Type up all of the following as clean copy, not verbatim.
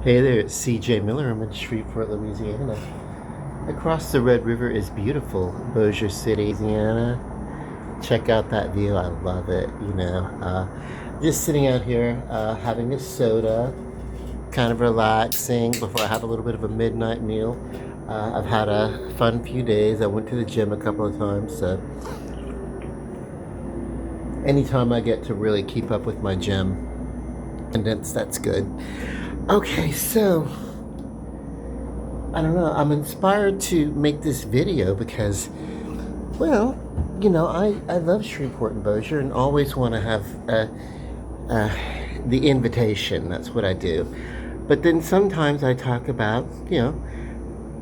Hey there, it's CJ Miller. I'm in Shreveport, Louisiana. Across the Red River is beautiful, Bossier City, Louisiana. Check out that view. I love it. Just sitting out here having a soda, kind of relaxing before I have a little bit of a midnight meal. I've had a fun few days. I went to the gym a couple of times, so anytime I get to really keep up with my gym, and that's good. Okay, so I don't know. I'm inspired to make this video because, well, I love Shreveport and Bossier and always want to have uh, the invitation. That's what I do. But then sometimes I talk about,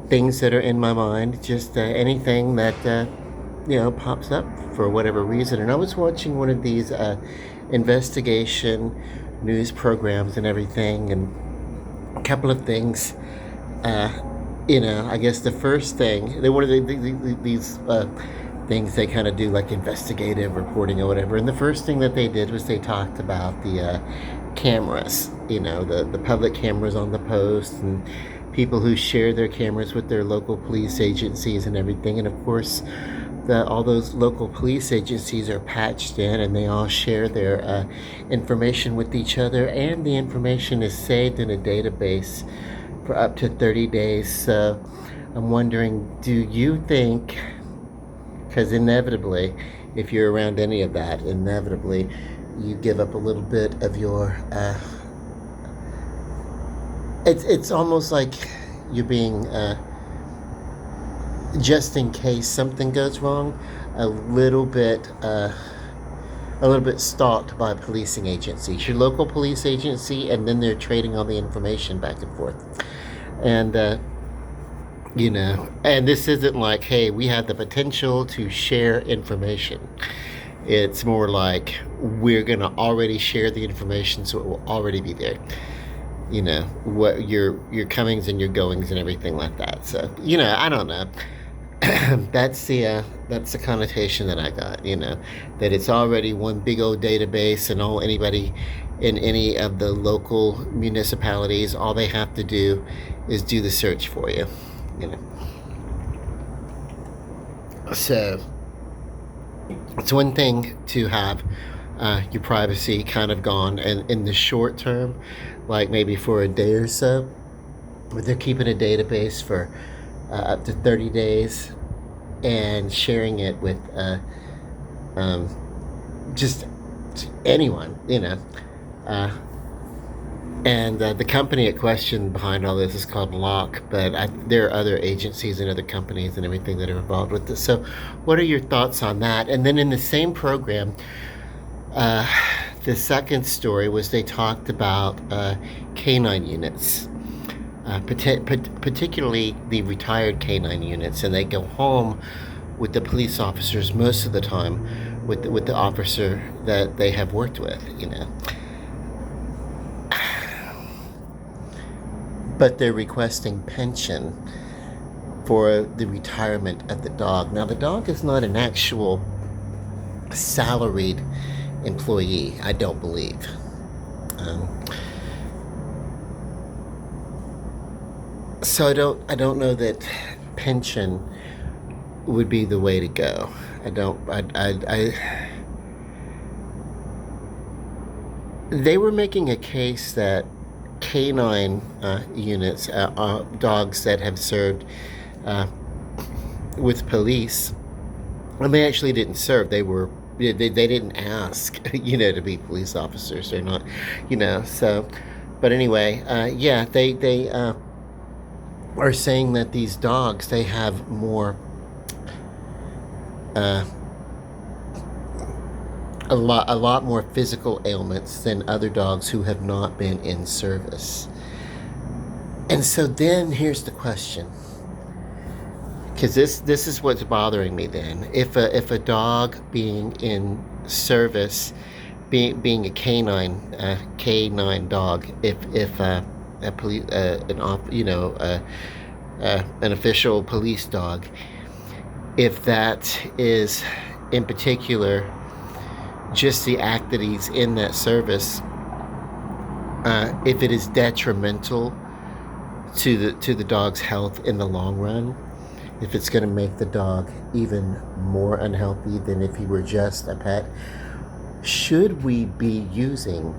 things that are in my mind, just anything that, pops up for whatever reason. And I was watching one of these investigation news programs and everything, and a couple of things. Uh, I guess the first thing they wanted these things they kind of do like investigative reporting or whatever. And the first thing that they did was they talked about the cameras, the public cameras on the post and people who share their cameras with their local police agencies and everything. And of course, all those local police agencies are patched in and they all share their information with each other, and the information is saved in a database for up to 30 days. So I'm wondering, do you think, because inevitably, if you're around any of that, inevitably you give up a little bit of your, it's almost like you're being, just in case something goes wrong, a little bit, stalked by policing agencies, your local police agency, and then they're trading all the information back and forth. And and this isn't like, hey, we have the potential to share information. It's more like we're gonna already share the information, so it will already be there. What your comings and your goings and everything like that. So I don't know. That's the connotation that I got. That it's already one big old database, and all anybody in any of the local municipalities, all they have to do is do the search for you. You know. So it's one thing to have your privacy kind of gone, and in the short term, like maybe for a day or so, but they're keeping a database for up to 30 days and sharing it with um, just anyone, Uh, and the company at question behind all this is called Lock, but there are other agencies and other companies and everything that are involved with this. So, what are your thoughts on that? And then in the same program, uh, the second story was they talked about K-9 units, particularly the retired K-9 units, and they go home with the police officers most of the time, with the officer that they have worked with. But they're requesting pension for the retirement of the dog. Now, the dog is not an actual salaried employee, I don't believe. Um, so I don't know that pension would be the way to go. I don't. They were making a case that K-9 units, dogs that have served uh, with police, and they actually didn't serve. They didn't ask, to be police. They're not, So, but anyway, yeah, they are saying that these dogs, they have more, uh, a lot more physical ailments than other dogs who have not been in service. And so then here's the question, because this is what's bothering me. Then, if a dog being in service, being a K-9 dog, if a police an official police dog, if that is in particular just the act that he's in that service, if it is detrimental to the dog's health in the long run, if it's going to make the dog even more unhealthy than if he were just a pet, should we be using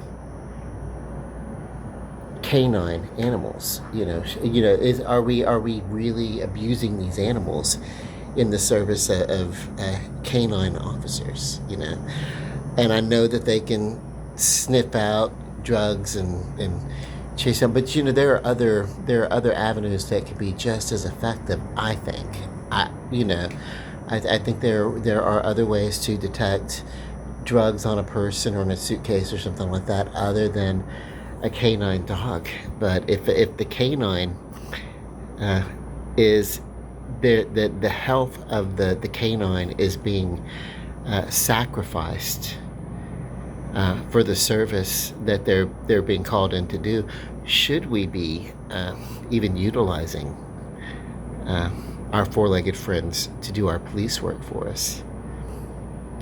canine animals? Are we really abusing these animals in the service of canine officers? And I know that they can sniff out drugs and chase them, but there are other avenues that could be just as effective. I think I think there are other ways to detect drugs on a person or in a suitcase or something like that other than a canine dog. But if the canine is the health of the canine is being sacrificed for the service that they're being called in to do, should we be even utilizing our four-legged friends to do our police work for us?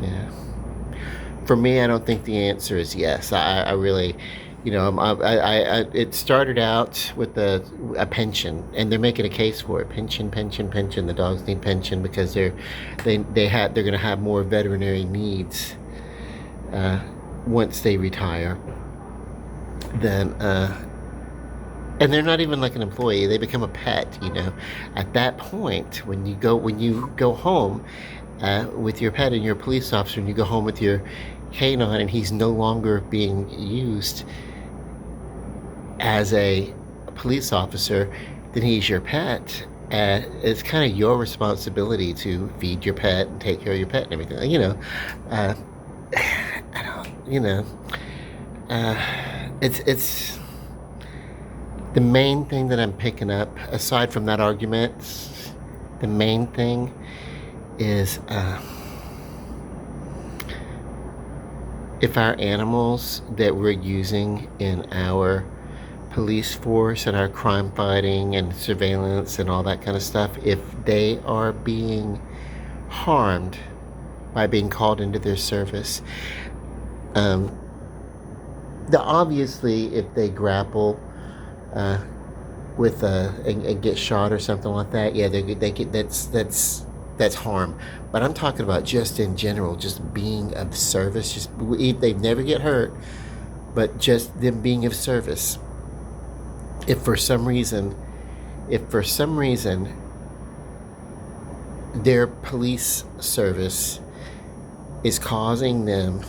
Yeah. For me, I don't think the answer is yes. I really, it started out with a pension, and they're making a case for it. Pension. The dogs need pension because they're going to have more veterinary needs once they retire. Then, and they're not even like an employee; they become a pet. At that point, when you go home with your pet and your police officer, and you go home with your canine, and he's no longer being used as a police officer, then he's your pet. It's kind of your responsibility to feed your pet and take care of your pet and everything. I don't. It's the main thing that I'm picking up. Aside from that argument, the main thing is if our animals that we're using in our police force and our crime fighting and surveillance and all that kind of stuff, if they are being harmed by being called into their service, obviously if they grapple with and get shot or something like that, yeah, they get that's harm. But I'm talking about just in general, just being of service. Just they never get hurt, but just them being of service. If for some reason their police service is causing them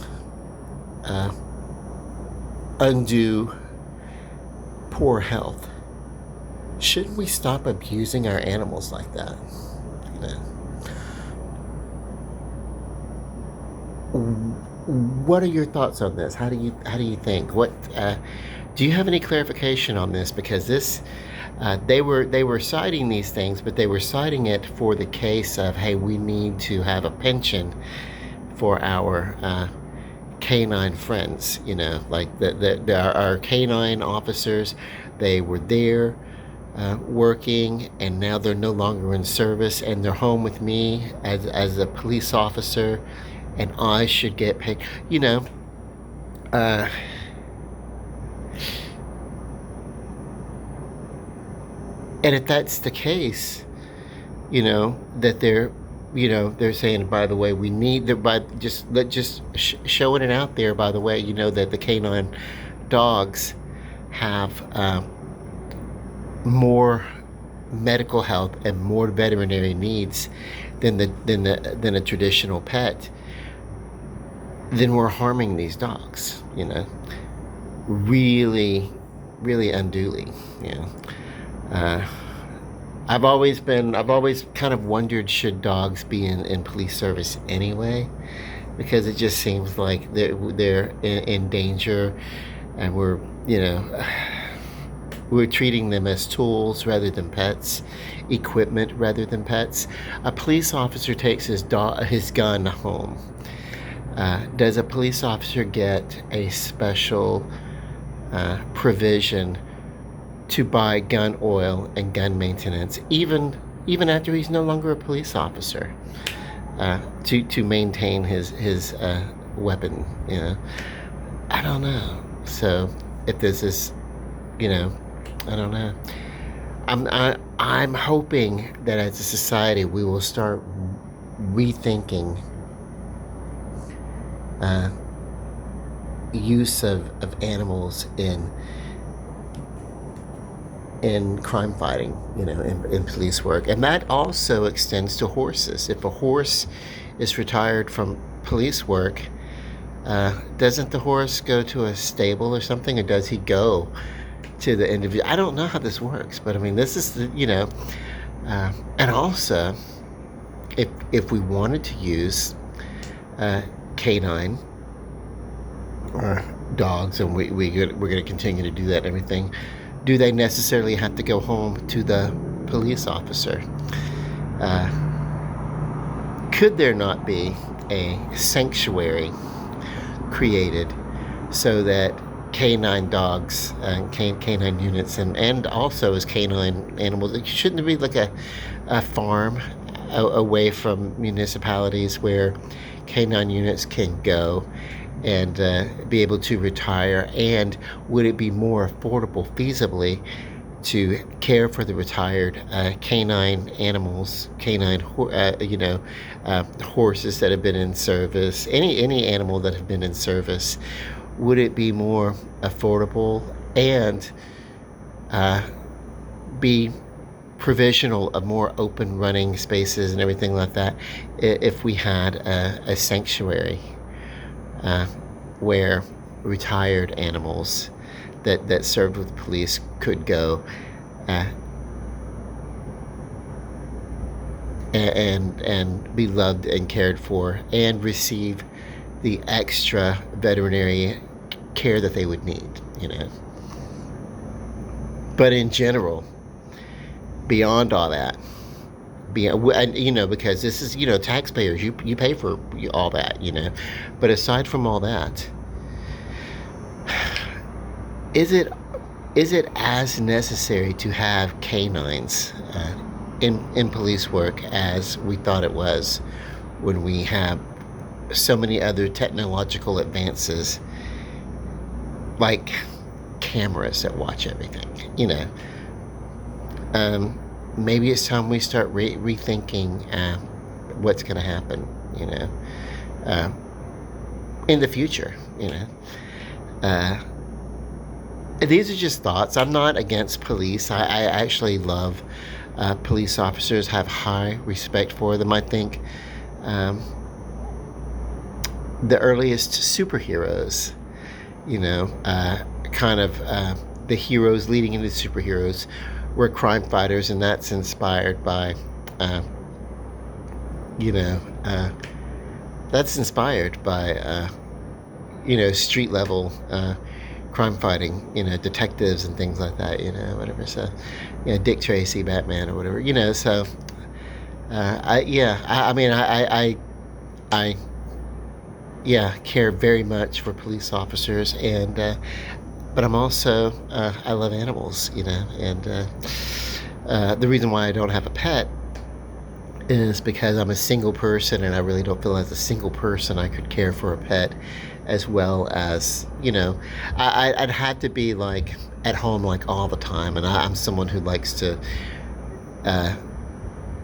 undue poor health, shouldn't we stop abusing our animals like that? What are your thoughts on this? How do you think? What do you have any clarification on this? Because this they were citing these things, but they were citing it for the case of, hey, we need to have a pension for our canine friends. Like our canine officers, they were there working, and now they're no longer in service, and they're home with me as a police officer, and I should get paid. And if that's the case, that they're saying, by the way, we need showing it out there, by the way, that the canine dogs have more medical health and more veterinary needs than a traditional pet, then we're harming these dogs, really, really unduly. I've always kind of wondered, should dogs be in police service anyway? Because it just seems like they're in danger, and we're treating them as tools rather than pets, equipment rather than pets. A police officer takes his gun home. Does a police officer get a special provision to buy gun oil and gun maintenance, even after he's no longer a police officer, to maintain his weapon? I don't know. So if there's this, I don't know. I'm hoping that as a society we will start rethinking use of animals in crime fighting, in police work. And that also extends to horses. If a horse is retired from police work, doesn't the horse go to a stable or something, or does he go to the individual? I don't know how this works, but I mean, this is and also, if we wanted to use K-9 dogs, and we're going to continue to do that and everything, do they necessarily have to go home to the police officer? Could there not be a sanctuary created so that K-9 dogs and K-9 units and also as K-9 animals, it shouldn't be like a farm away from municipalities where K-9 units can go and be able to retire? And would it be more affordable feasibly to care for the retired K-9 animals, K-9 horses that have been in service, any animal that have been in service? Would it be more affordable and be provisional of more open running spaces and everything like that if we had a sanctuary where retired animals that served with the police could go and be loved and cared for and receive the extra veterinary care that they would need, But in general, beyond all that, because this is, taxpayers, you pay for all that, But aside from all that, is it as necessary to have canines in police work as we thought it was, when we have so many other technological advances like cameras that watch everything? Maybe it's time we start rethinking what's going to happen, in the future. These are just thoughts. I'm not against police. I actually love police officers, have high respect for them. I think the earliest superheroes, the heroes leading into superheroes, were crime fighters, and that's inspired by, street level crime fighting, detectives and things like that, whatever. So, Dick Tracy, Batman, or whatever, So, I care very much for police officers, and but I'm also I love animals, and the reason why I don't have a pet is because I'm a single person, and I really don't feel as a single person I could care for a pet as well as, I'd have to be like at home like all the time, and I'm someone who likes to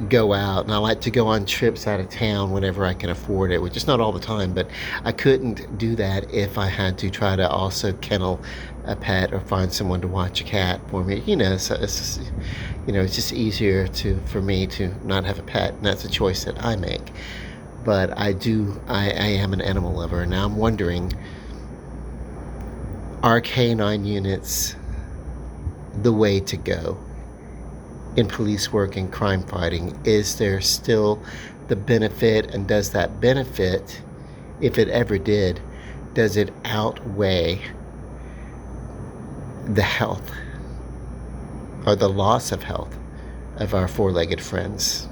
go out, and I like to go on trips out of town whenever I can afford it, which is not all the time, but I couldn't do that if I had to try to also kennel a pet or find someone to watch a cat for me, so it's just, it's just easier for me to not have a pet, and that's a choice that I make. But I am an animal lover. Now I'm wondering, are K-9 units the way to go in police work and crime fighting? Is there still the benefit, and does that benefit, if it ever did, does it outweigh the health or the loss of health of our four-legged friends?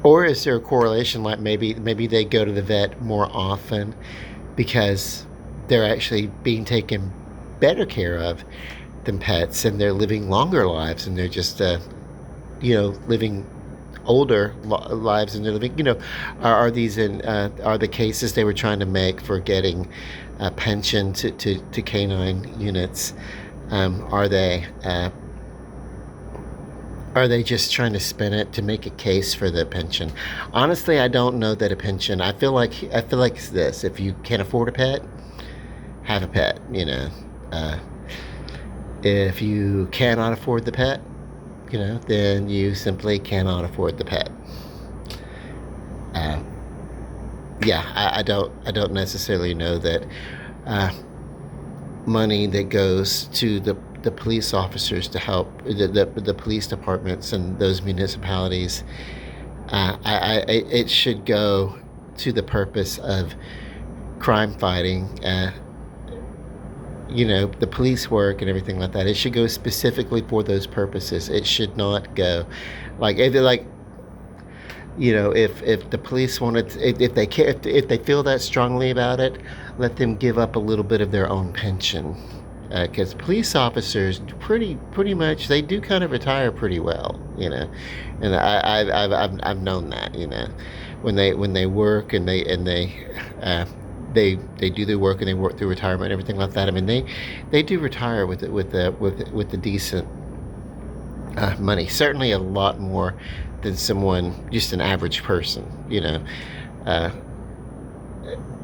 Or is there a correlation, like maybe they go to the vet more often because they're actually being taken better care of than pets, and they're living longer lives, and they're just living older lives and they're living, are these are the cases they were trying to make for getting a pension to K-9 units? Are they just trying to spin it to make a case for the pension? Honestly, I don't know that a pension. I feel like it's this: if you can't afford a pet, have a pet. If you cannot afford the pet, then you simply cannot afford the pet. Uh, yeah, I don't necessarily know that money that goes to the police officers to help the police departments and those municipalities. It should go to the purpose of crime fighting. The police work and everything like that. It should go specifically for those purposes. It should not go if they're if the police wanted if they care if they feel that strongly about it, let them give up a little bit of their own pension, because police officers pretty much they do kind of retire pretty well, and I've known that, when they work and they do their work and they work through retirement and everything like that. I mean, they do retire with the decent money. Certainly a lot more than someone, just an average person, Uh,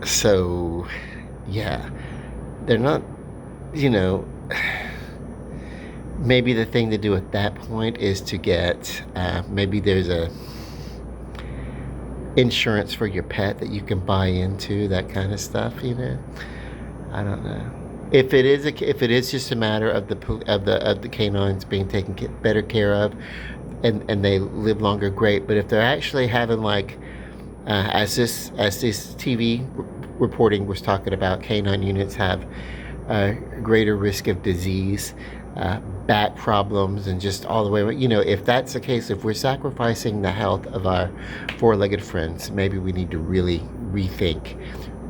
so, yeah, they're not, you know. Maybe the thing to do at that point is to get maybe there's a insurance for your pet that you can buy into, that kind of stuff. I don't know. If it is just a matter of the canines being taken better care of, and they live longer, great. But if they're actually having as this TV reporting was talking about, canine units have a greater risk of disease, back problems, and just all the way. If that's the case, if we're sacrificing the health of our four-legged friends, maybe we need to really rethink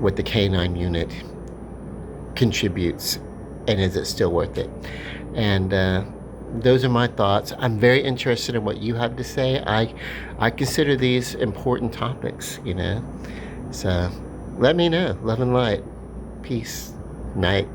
what the canine unit contributes, and is it still worth it? And those are my thoughts. I'm very interested in what you have to say. I consider these important topics, So let me know. Love and light. Peace. Night.